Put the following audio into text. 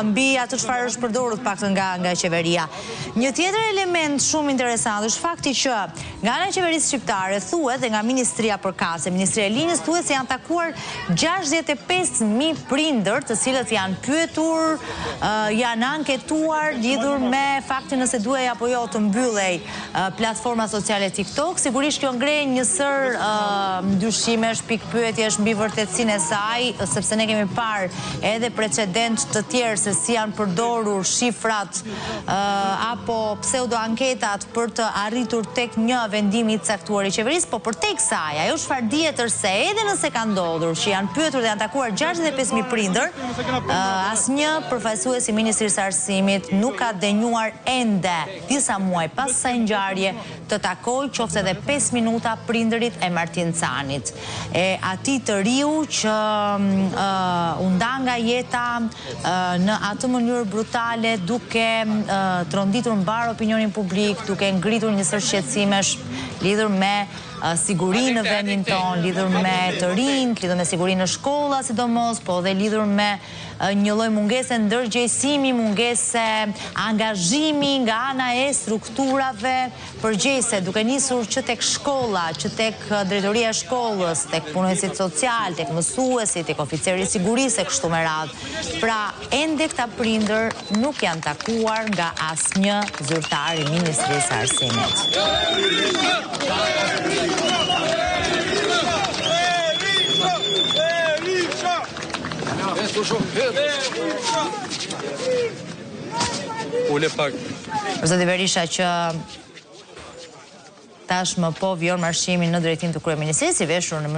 mbi atë çfarë është përdorur të paktën nga qeveria. Një tjetër element shumë interesant është fakti që nga ana e qeverisë shqiptare thuhet dhe nga Ministria Përkatëse, Ministria e Linjës thuhet se janë takuar 65.000 prindër, të cilët janë pyetur, janë anketuar lidhur me faktin nëse duhej apo jo të mbyllej platforma sociale TikTok. Sigurisht kjo ngre një sër ndyshimesh, pikpyetjesh mbi vërtetësinë e saj, sepse ne kemi parë edhe precedent të tjerë se si janë përdorur shifrat apo pseudo-anketat për të arritur tek një vendim i caktuar i qeverisë, po përtek saj, ajo çfarë dihet se edhe nëse ka ndodhur që janë pyetur dhe janë takuar 65.000 prindër, asnjë përfaqësues i Ministrisë së Arsimit nuk ka denjuar ende disa muaj pas kësaj ngjarje të takoj qoftë edhe 5 minuta prindërit e Martin Canit, e atij të riu që u nda nga jeta në atë mënyrë brutale, duke tronditur mbar opinionin publik, duke ngritur një sër shqetësimesh lidhur me sigurinë në vendin tonë, lidhur me të rinjt, lidhur me sigurinë në shkolla sidomos, po dhe lidhur me një lloj mungese ndërgjegjësimi, mungese angazhimi nga ana e strukturave përgjegjëse, duke nisur që tek shkolla, që tek drejtoria e shkollës, tek punonësit social, tek mësuesit, tek oficeri i sigurisë e kështu me radhë. Pra, ende këta prindër nuk janë takuar nga asnjë zyrtar i Ministrisë së Arsimit. Ule pak. Zoti Berisha që tashmë po vjon marshimin në drejtim të kryeministrisë, i veshur në